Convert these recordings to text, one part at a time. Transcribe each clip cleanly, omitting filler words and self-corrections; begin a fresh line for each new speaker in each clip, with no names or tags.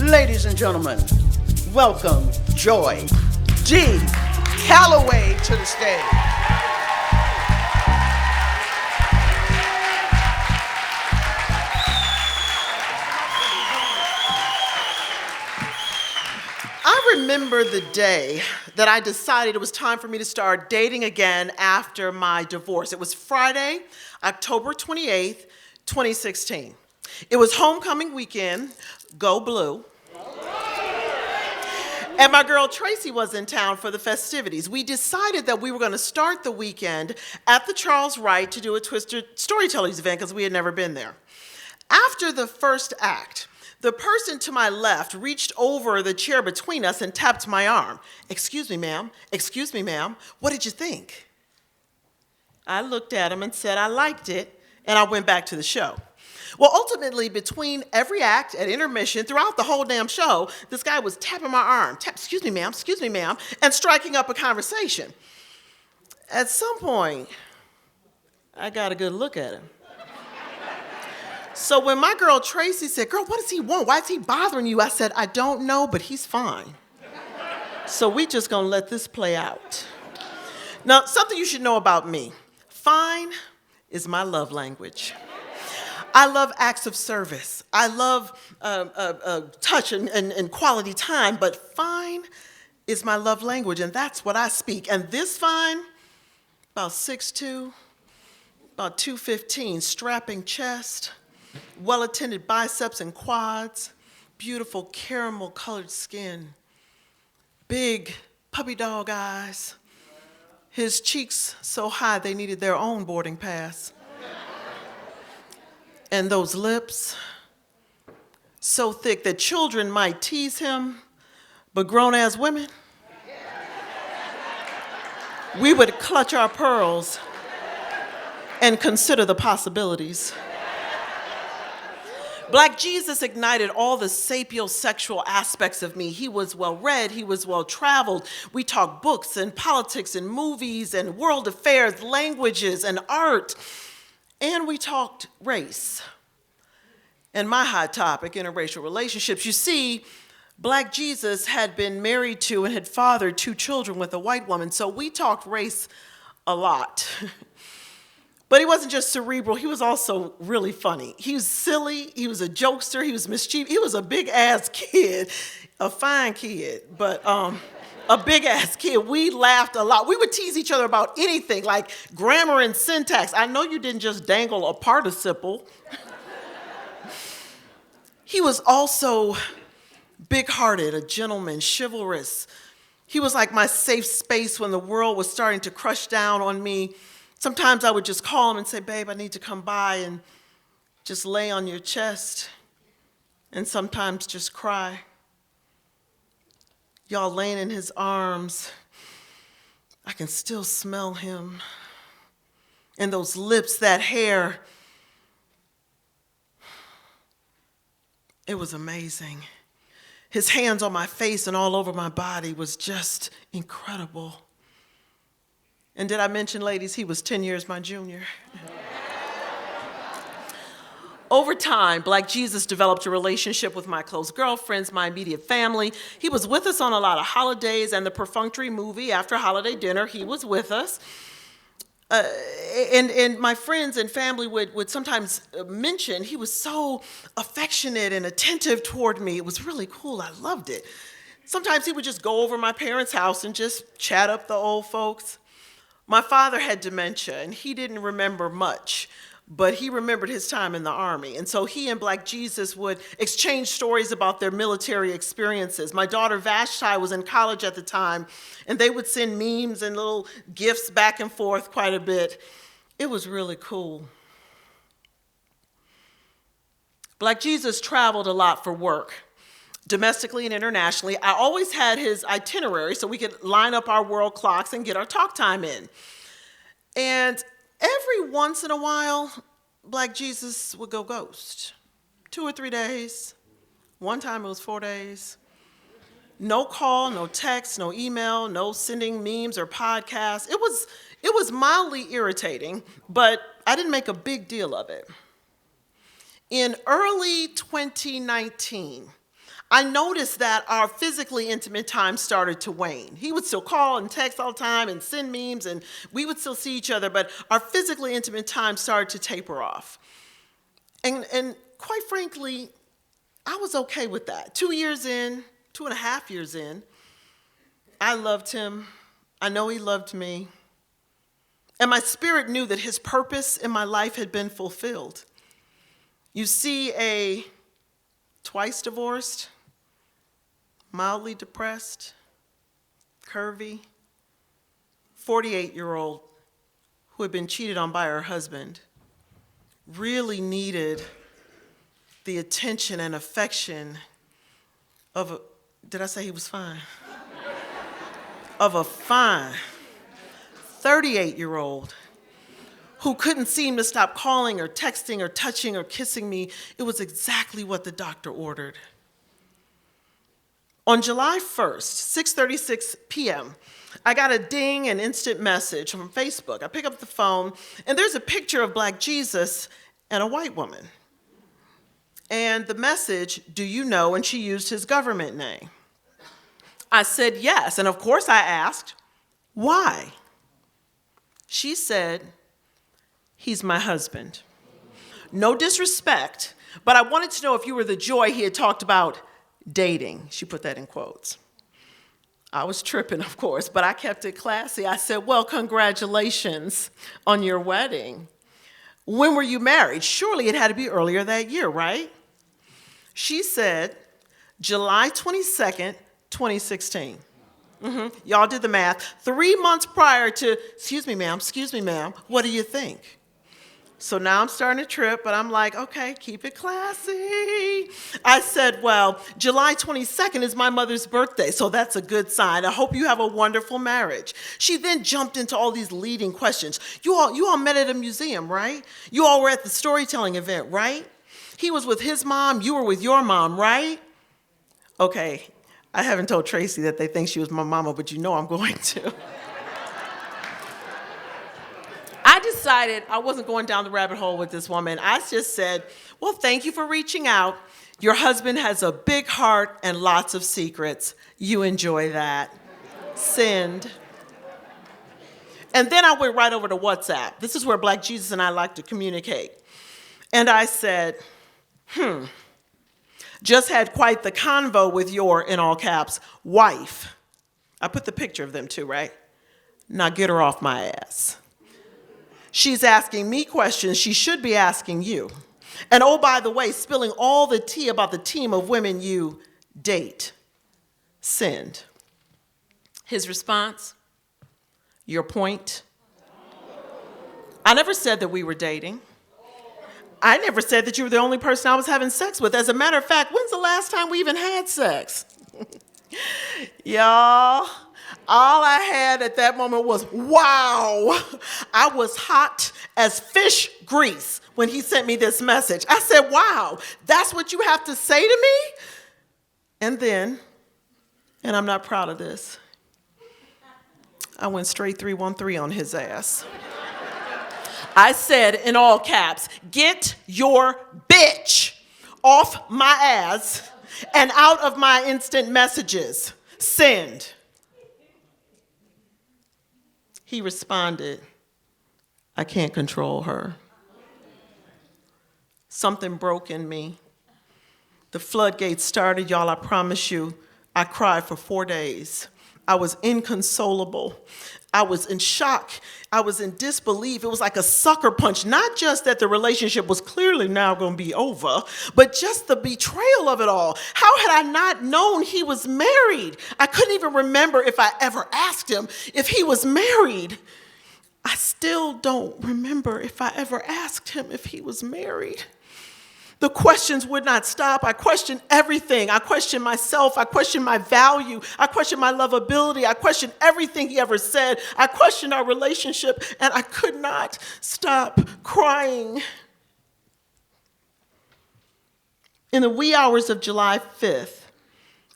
Ladies and gentlemen, welcome Joy D. Calloway to the stage. I remember the day that I decided it was time for me to start dating again after my divorce. It was Friday, October 28th, 2016. It was homecoming weekend, go blue. And my girl Tracy was in town for the festivities. We decided that we were going to start the weekend at the Charles Wright to do a Twisted Storytellers event because we had never been there. After the first act, the person to my left reached over the chair between us and tapped my arm. Excuse me, ma'am. Excuse me, ma'am. What did you think? I looked at him and said I liked it, and I went back to the show. Well, ultimately, between every act, at intermission, throughout the whole damn show, this guy was tapping my arm, excuse me, ma'am, and striking up a conversation. At some point, I got a good look at him. So when my girl Tracy said, girl, what does he want? Why is he bothering you? I said, I don't know, but he's fine. So we just gonna let this play out. Now, something you should know about me. Fine is my love language. I love acts of service. I love touch and quality time, but fine is my love language, and that's what I speak. And this fine, about 6'2", about 215, strapping chest, well-attended biceps and quads, beautiful caramel-colored skin, big puppy dog eyes, his cheeks so high they needed their own boarding pass. And those lips, so thick that children might tease him, but grown-ass women, we would clutch our pearls and consider the possibilities. Black Jesus ignited all the sapiosexual aspects of me. He was well-read, he was well-traveled. We talked books and politics and movies and world affairs, languages and art. And we talked race and my hot topic, interracial relationships. You see, Black Jesus had been married to and had fathered 2 children with a white woman, so we talked race a lot. But he wasn't just cerebral, he was also really funny. He was silly, he was a jokester, he was mischievous, he was a big-ass kid, a fine kid, but a big-ass kid. We laughed a lot. We would tease each other about anything, like grammar and syntax. I know you didn't just dangle a participle. He was also big-hearted, a gentleman, chivalrous. He was like my safe space when the world was starting to crush down on me. Sometimes I would just call him and say, babe, I need to come by and just lay on your chest, and sometimes just cry. Y'all laying in his arms, I can still smell him. And those lips, that hair. It was amazing. His hands on my face and all over my body was just incredible. And did I mention, ladies, he was 10 years my junior. Over time, Black Jesus developed a relationship with my close girlfriends, my immediate family. He was with us on a lot of holidays and the perfunctory movie after holiday dinner. He was with us. And my friends and family would sometimes mention he was so affectionate and attentive toward me. It was really cool. I loved it. Sometimes he would just go over my parents' house and just chat up the old folks. My father had dementia, and he didn't remember much, but he remembered his time in the Army. And so he and Black Jesus would exchange stories about their military experiences. My daughter Vashti was in college at the time, and they would send memes and little gifts back and forth quite a bit. It was really cool. Black Jesus traveled a lot for work, domestically and internationally. I always had his itinerary so we could line up our world clocks and get our talk time in. And every once in a while, Black Jesus would go ghost. 2 or 3 days. One time it was 4 days. No call, no text, no email, no sending memes or podcasts. It was mildly irritating, but I didn't make a big deal of it. In early 2019, I noticed that our physically intimate time started to wane. He would still call and text all the time and send memes, and we would still see each other, but our physically intimate time started to taper off. And quite frankly, I was okay with that. 2.5 years in, I loved him. I know he loved me. And my spirit knew that his purpose in my life had been fulfilled. You see a twice divorced, mildly depressed, curvy, 48-year-old who had been cheated on by her husband, really needed the attention and affection of did I say he was fine? Of a fine 38-year-old who couldn't seem to stop calling or texting or touching or kissing me. It was exactly what the doctor ordered. On July 1st, 6:36 p.m., I got a ding and instant message from Facebook. I pick up the phone, and there's a picture of Black Jesus and a white woman. And the message, do you know, and she used his government name. I said yes, and of course I asked, why? She said, he's my husband. No disrespect, but I wanted to know if you were the joy he had talked about dating. She put that in quotes. I was tripping, of course, but I kept it classy. I said, well, congratulations on your wedding. When were you married? Surely it had to be earlier that year, right? She said, July 22nd, 2016. Y'all did the math. 3 months prior to, excuse me, ma'am, what do you think? So now I'm starting to trip, but I'm like, okay, keep it classy. I said, well, July 22nd is my mother's birthday, so that's a good sign. I hope you have a wonderful marriage. She then jumped into all these leading questions. You all met at a museum, right? You all were at the storytelling event, right? He was with his mom, you were with your mom, right? Okay, I haven't told Tracy that they think she was my mama, but you know I'm going to. I decided I wasn't going down the rabbit hole with this woman. I just said, well, thank you for reaching out. Your husband has a big heart and lots of secrets. You enjoy that. Send. And then I went right over to WhatsApp. This is where Black Jesus and I like to communicate. And I said, just had quite the convo with your, in all caps, wife. I put the picture of them too, right? Now get her off my ass. She's asking me questions she should be asking you. And oh, by the way, spilling all the tea about the team of women you date. Send. His response, your point. I never said that we were dating. I never said that you were the only person I was having sex with. As a matter of fact, when's the last time we even had sex? Y'all, all I had at that moment was, wow. I was hot as fish grease when he sent me this message. I said, wow, that's what you have to say to me? And then, and I'm not proud of this, I went straight 313 on his ass. I said in all caps, get your bitch off my ass and out of my instant messages. Send. He responded, I can't control her. Something broke in me. The floodgates started, y'all, I promise you. I cried for 4 days. I was inconsolable. I was in shock. I was in disbelief. It was like a sucker punch. Not just that the relationship was clearly now going to be over, but just the betrayal of it all. How had I not known he was married? I couldn't even remember if I ever asked him if he was married. I still don't remember if I ever asked him if he was married. The questions would not stop. I questioned everything. I questioned myself. I questioned my value. I questioned my lovability. I questioned everything he ever said. I questioned our relationship, and I could not stop crying. In the wee hours of July 5th,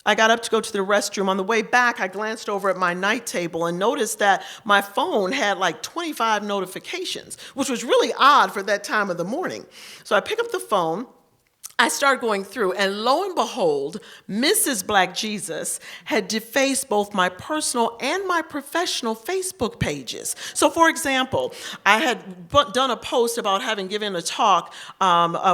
I got up to go to the restroom. On the way back, I glanced over at my night table and noticed that my phone had like 25 notifications, which was really odd for that time of the morning. So I pick up the phone. I started going through, and lo and behold, Mrs. Black Jesus had defaced both my personal and my professional Facebook pages. So, for example, I had done a post about having given a talk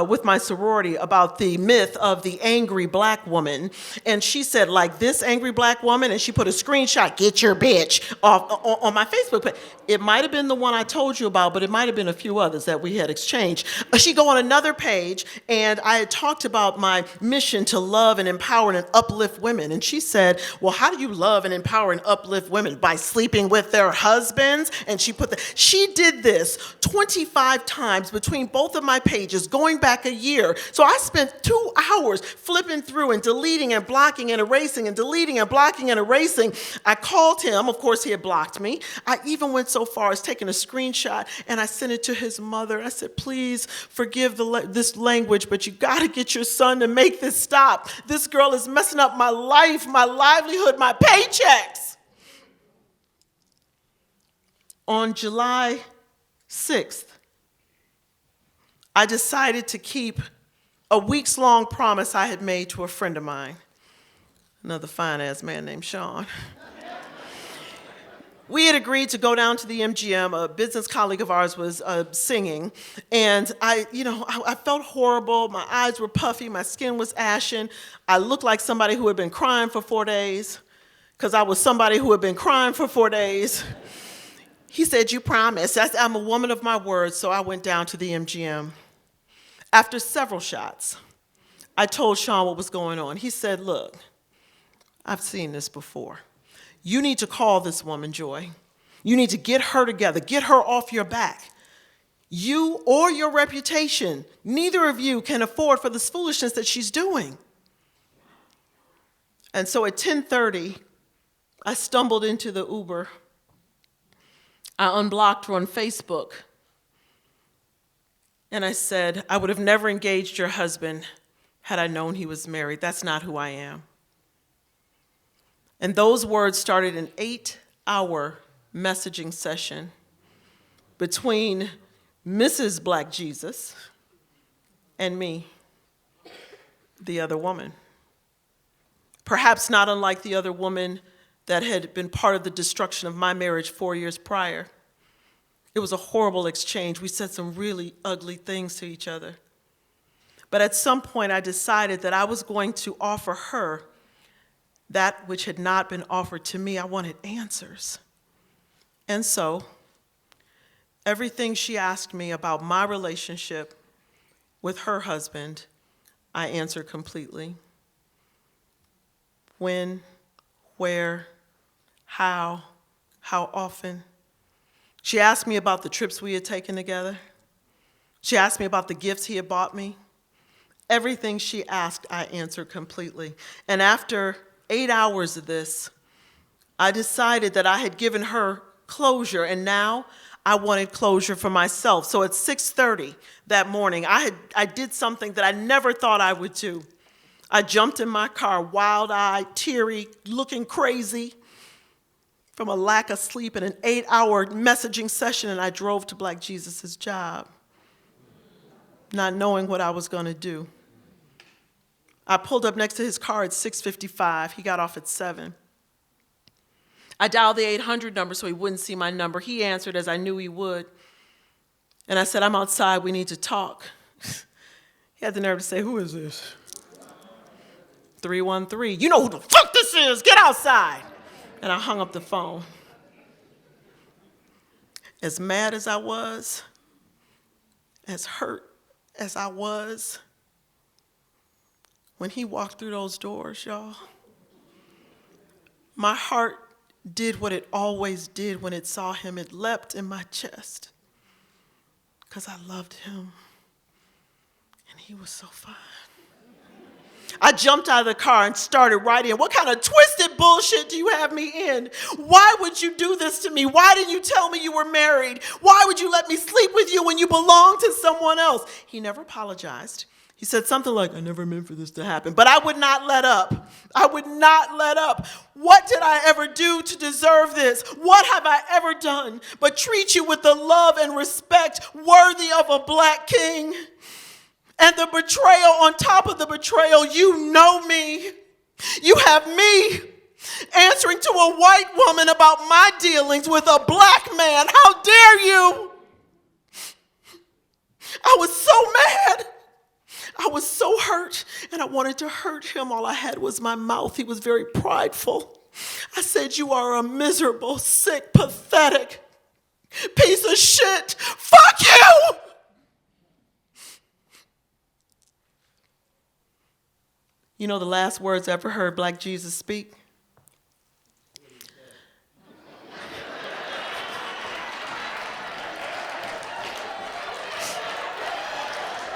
with my sorority about the myth of the angry black woman, and she said, like, this angry black woman, and she put a screenshot, get your bitch, on my Facebook page. It might have been the one I told you about, but it might have been a few others that we had exchanged. She go on another page, and I had talked about my mission to love and empower and uplift women. And she said, well, how do you love and empower and uplift women? By sleeping with their husbands? And she did this 25 times between both of my pages, going back a year. So I spent 2 hours flipping through and deleting and blocking and erasing and deleting and blocking and erasing. I called him. Of course, he had blocked me. I even went so far as taking a screenshot, and I sent it to his mother. I said, please forgive this language, but you got to get your son to make this stop. This girl is messing up my life, my livelihood, my paychecks. On July 6th, I decided to keep a weeks-long promise I had made to a friend of mine, another fine-ass man named Sean. We had agreed to go down to the MGM. A business colleague of ours was singing, and I felt horrible. My eyes were puffy. My skin was ashen. I looked like somebody who had been crying for 4 days, because I was somebody who had been crying for 4 days. He said, you promised. I'm a woman of my word, so I went down to the MGM. After several shots, I told Sean what was going on. He said, look, I've seen this before. You need to call this woman, Joy. You need to get her together, get her off your back. You or your reputation, neither of you can afford for this foolishness that she's doing. And so at 10:30, I stumbled into the Uber. I unblocked her on Facebook. And I said, I would have never engaged your husband had I known he was married. That's not who I am. And those words started an 8-hour messaging session between Mrs. Black Jesus and me, the other woman. Perhaps not unlike the other woman that had been part of the destruction of my marriage 4 years prior. It was a horrible exchange. We said some really ugly things to each other. But at some point, I decided that I was going to offer her that which had not been offered to me. I wanted answers. And so, everything she asked me about my relationship with her husband, I answered completely. When, where, how often. She asked me about the trips we had taken together. She asked me about the gifts he had bought me. Everything she asked, I answered completely. And after 8 hours of this, I decided that I had given her closure, and now I wanted closure for myself. So at 6:30 that morning, I did something that I never thought I would do. I jumped in my car, wild-eyed, teary, looking crazy from a lack of sleep and an 8-hour messaging session, and I drove to Black Jesus' job, not knowing what I was going to do. I pulled up next to his car at 6:55. He got off at 7. I dialed the 800 number so he wouldn't see my number. He answered as I knew he would. And I said, I'm outside. We need to talk. He had the nerve to say, who is this? 313. You know who the fuck this is. Get outside. And I hung up the phone. As mad as I was, as hurt as I was, when he walked through those doors, y'all, my heart did what it always did when it saw him. It leapt in my chest because I loved him, and he was so fine. I jumped out of the car and started writing. What kind of twisted bullshit do you have me in? Why would you do this to me? Why didn't you tell me you were married? Why would you let me sleep with you when you belong to someone else? He never apologized. He said something like, I never meant for this to happen. But I would not let up. I would not let up. What did I ever do to deserve this? What have I ever done but treat you with the love and respect worthy of a black king? And the betrayal on top of the betrayal, you know me. You have me answering to a white woman about my dealings with a black man. How dare you? I was so mad. I was so hurt, and I wanted to hurt him. All I had was my mouth. He was very prideful. I said, you are a miserable, sick, pathetic piece of shit. Fuck you! You know the last words I ever heard Black Jesus speak?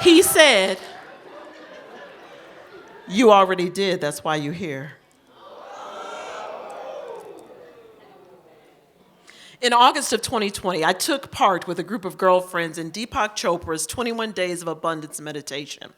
He said, you already did, that's why you're here. In August of 2020, I took part with a group of girlfriends in Deepak Chopra's 21 Days of Abundance meditation.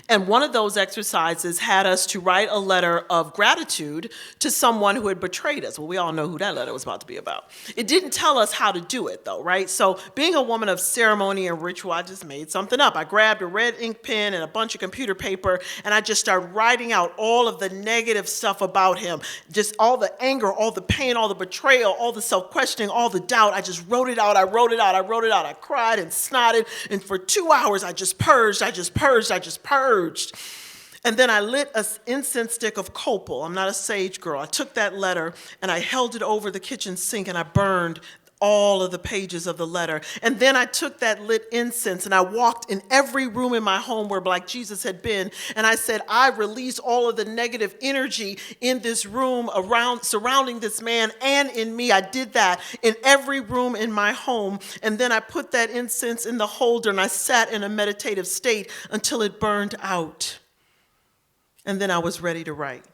And one of those exercises had us to write a letter of gratitude to someone who had betrayed us. Well, we all know who that letter was about to be about. It didn't tell us how to do it, though, right? So being a woman of ceremony and ritual, I just made something up. I grabbed a red ink pen and a bunch of computer paper, and I just started writing out all of the negative stuff about him, just all the anger, all the pain, all the betrayal, all the self-questioning, all the doubt. I just wrote it out. I wrote it out. I cried and snotted. And for 2 hours, I just purged. And then I lit an incense stick of copal. I'm not a sage girl. I took that letter and I held it over the kitchen sink and I burned all of the pages of the letter. And then I took that lit incense and I walked in every room in my home where Black Jesus had been. And I said, I release all of the negative energy in this room surrounding this man and in me. I did that in every room in my home. And then I put that incense in the holder and I sat in a meditative state until it burned out. And then I was ready to write.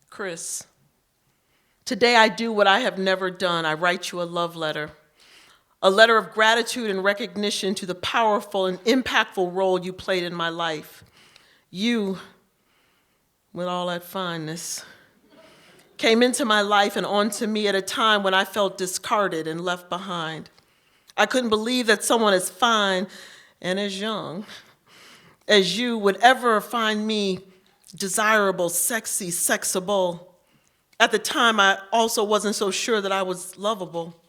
Chris, today I do what I have never done. I write you a love letter, a letter of gratitude and recognition to the powerful and impactful role you played in my life. You, with all that fineness, came into my life and onto me at a time when I felt discarded and left behind. I couldn't believe that someone as fine and as young as you would ever find me desirable, sexy, sexable. At the time, I also wasn't so sure that I was lovable.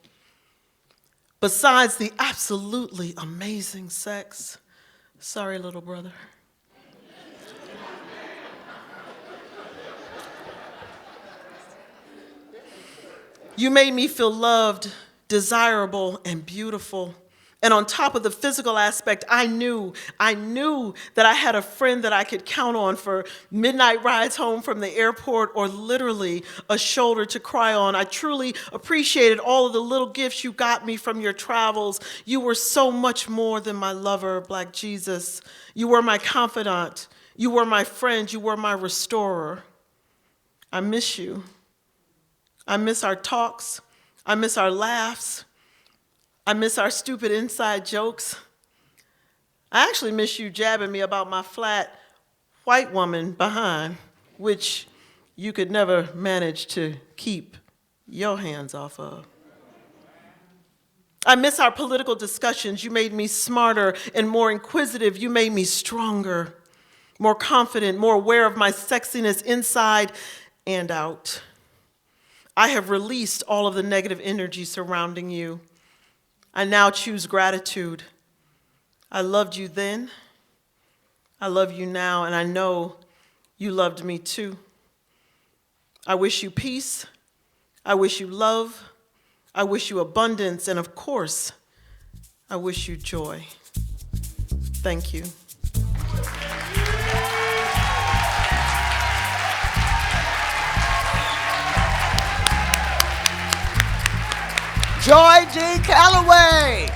Besides the absolutely amazing sex. Sorry, little brother. You made me feel loved, desirable, and beautiful. And on top of the physical aspect, I knew that I had a friend that I could count on for midnight rides home from the airport or literally a shoulder to cry on. I truly appreciated all of the little gifts you got me from your travels. You were so much more than my lover, Black Jesus. You were my confidant. You were my friend. You were my restorer. I miss you. I miss our talks. I miss our laughs. I miss our stupid inside jokes. I actually miss you jabbing me about my flat white woman behind, which you could never manage to keep your hands off of. I miss our political discussions. You made me smarter and more inquisitive. You made me stronger, more confident, more aware of my sexiness inside and out. I have released all of the negative energy surrounding you. I now choose gratitude. I loved you then. I love you now, and I know you loved me too. I wish you peace. I wish you love. I wish you abundance, and of course, I wish you joy. Thank you.
Joy G. Calloway.